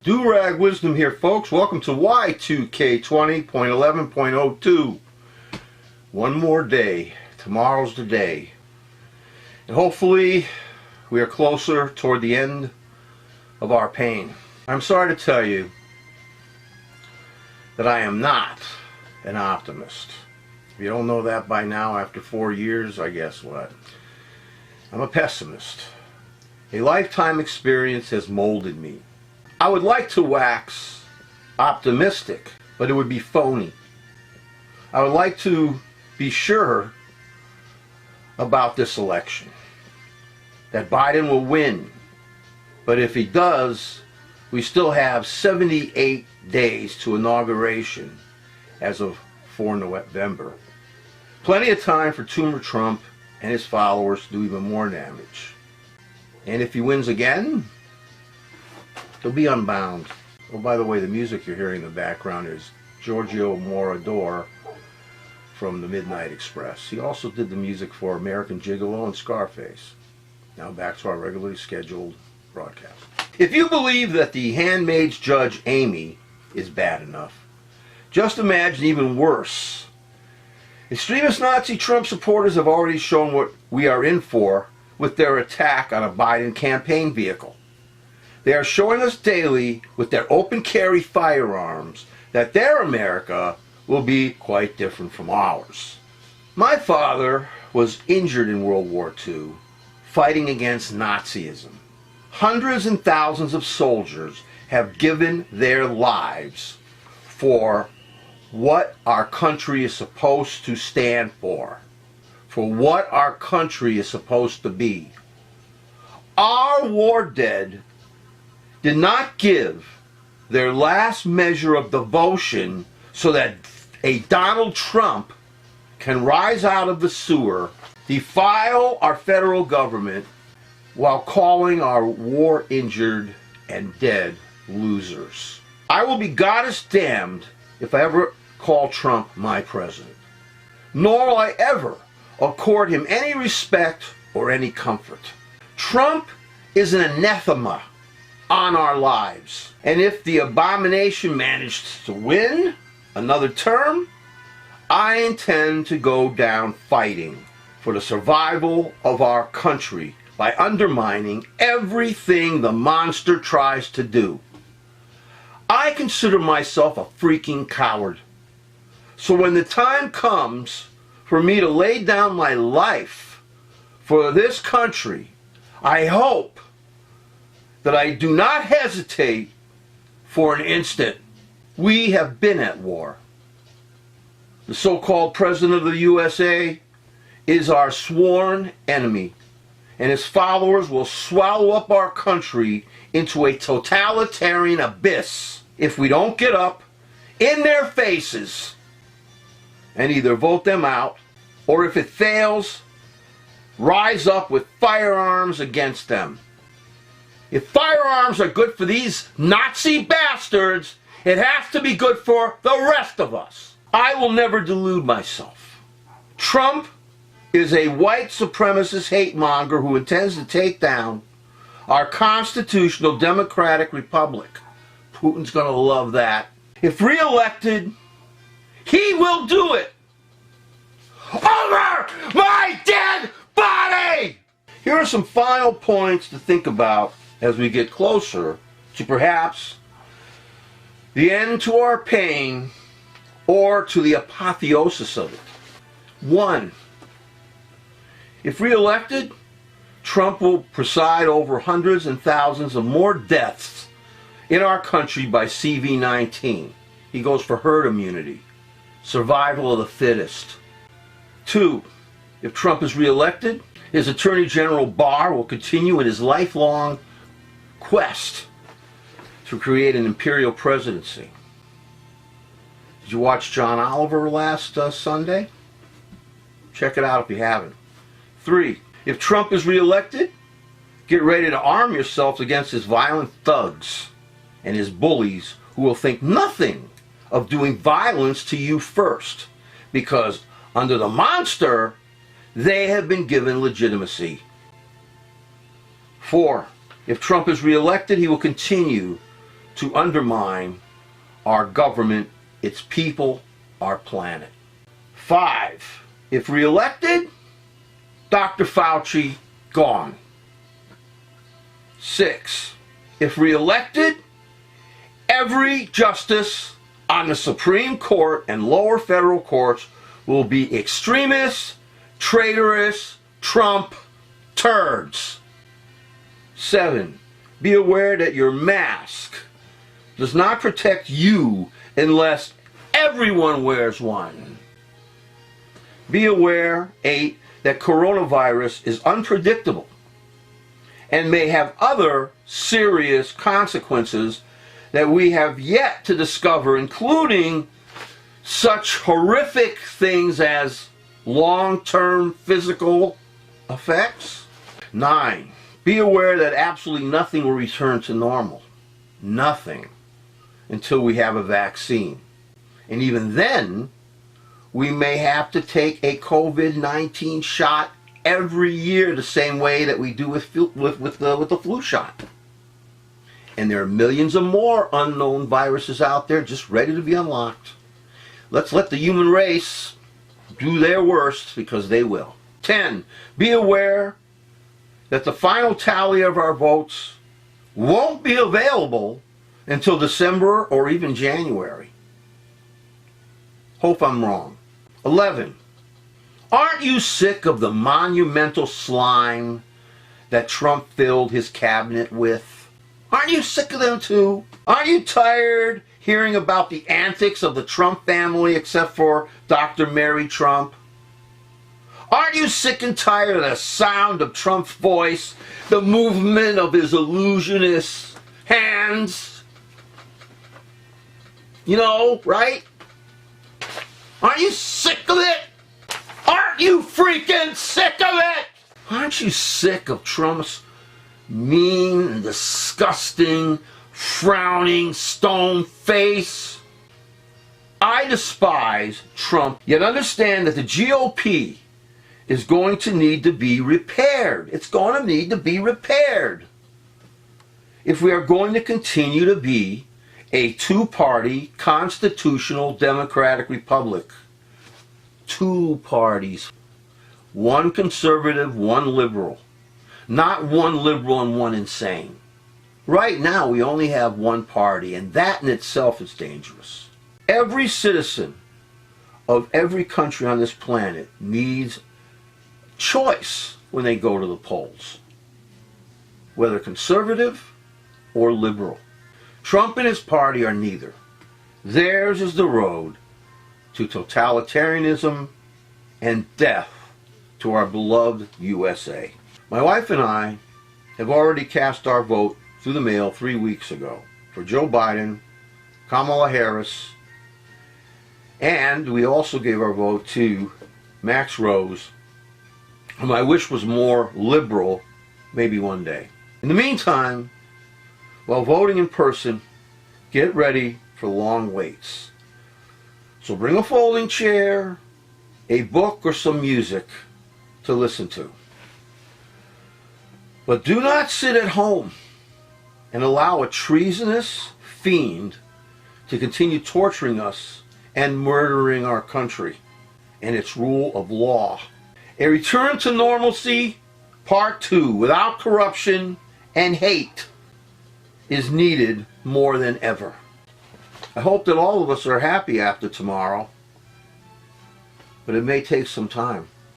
Durag Wisdom here, folks. Welcome to Y2K20.11.02. One more day. Tomorrow's the day. And hopefully we are closer toward the end of our pain. I'm sorry to tell you that I am not an optimist. If you don't know that by now after 4 years, I guess what? I'm a pessimist. A lifetime experience has molded me. I would like to wax optimistic, but it would be phony. I would like to be sure about this election, that Biden will win. But if he does, we still have 78 days to inauguration as of 4 November. Plenty of time for Tumor Trump and his followers to do even more damage. And if he wins again, he'll be unbound. Oh, by the way, the music you're hearing in the background is Giorgio Moroder from the Midnight Express. He also did the music for American Gigolo and Scarface. Now back to our regularly scheduled broadcast. If you believe that The Handmaid's Judge Amy is bad enough, just imagine even worse. Extremist Nazi Trump supporters have already shown what we are in for with their attack on a Biden campaign vehicle. They are showing us daily with their open carry firearms that their America will be quite different from ours. My father was injured in World War II fighting against Nazism. Hundreds and thousands of soldiers have given their lives for what our country is supposed to stand for what our country is supposed to be. Our war dead did not give their last measure of devotion so that a Donald Trump can rise out of the sewer, defile our federal government, while calling our war-injured and dead losers. I will be goddess damned if I ever call Trump my president. Nor will I ever accord him any respect or any comfort. Trump is an anathema on our lives. And if the abomination managed to win another term, I intend to go down fighting for the survival of our country by undermining everything the monster tries to do. I consider myself a freaking coward. So when the time comes for me to lay down my life for this country, I hope that I do not hesitate for an instant. We have been at war. The so-called President of the USA is our sworn enemy, and his followers will swallow up our country into a totalitarian abyss if we don't get up in their faces and either vote them out, or if it fails, rise up with firearms against them. If firearms are good for these Nazi bastards, it has to be good for the rest of us. I will never delude myself. Trump is a white supremacist hate monger who intends to take down our constitutional democratic republic. Putin's going to love that. If re-elected, he will do it over my dead body! Here are some final points to think about as we get closer to perhaps the end to our pain or to the apotheosis of it. 1. If re-elected, Trump will preside over hundreds and thousands of more deaths in our country by CV-19. He goes for herd immunity, survival of the fittest. 2. If Trump is re-elected, his Attorney General Barr will continue in his lifelong quest to create an imperial presidency. Did you watch John Oliver last Sunday? Check it out if you haven't. 3. If Trump is re-elected, get ready to arm yourselves against his violent thugs and his bullies who will think nothing of doing violence to you first, because under the monster, they have been given legitimacy. 4. If Trump is reelected, he will continue to undermine our government, its people, our planet. 5. If reelected, Dr. Fauci gone. 6. If reelected, every justice on the Supreme Court and lower federal courts will be extremists, traitorous, Trump turds. 7. Be aware that your mask does not protect you unless everyone wears one. Be aware, 8, that coronavirus is unpredictable and may have other serious consequences that we have yet to discover, including such horrific things as long-term physical effects. 9. Be aware that absolutely nothing will return to normal. Nothing. Until we have a vaccine. And even then, we may have to take a COVID-19 shot every year the same way that we do with the flu shot. And there are millions of more unknown viruses out there just ready to be unlocked. Let's let the human race do their worst, because they will. 10. Be aware that the final tally of our votes won't be available until December or even January. Hope I'm wrong. 11. Aren't you sick of the monumental slime that Trump filled his cabinet with? Aren't you sick of them too? Aren't you tired hearing about the antics of the Trump family, except for Dr. Mary Trump? Aren't you sick and tired of the sound of Trump's voice, the movement of his illusionist hands? You know, right? Aren't you sick of it? Aren't you freaking sick of it? Aren't you sick of Trump's mean and disgusting, frowning, stone face? I despise Trump, yet understand that the GOP is going to need to be repaired. It's going to need to be repaired if we are going to continue to be a two-party constitutional democratic republic. 2 parties. One conservative, one liberal. Not one liberal and one insane. Right now we only have one party, and that in itself is dangerous. Every citizen of every country on this planet needs choice when they go to the polls, whether conservative or liberal. Trump and his party are neither. Theirs is the road to totalitarianism and death to our beloved USA. My wife and I have already cast our vote through the mail 3 weeks ago for Joe Biden, Kamala Harris, and we also gave our vote to Max Rose, whom I wish was more liberal, maybe one day. In the meantime, while voting in person, get ready for long waits. So bring a folding chair, a book, or some music to listen to. But do not sit at home and allow a treasonous fiend to continue torturing us and murdering our country and its rule of law. A return to normalcy, part 2, without corruption and hate, is needed more than ever. I hope that all of us are happy after tomorrow, but it may take some time.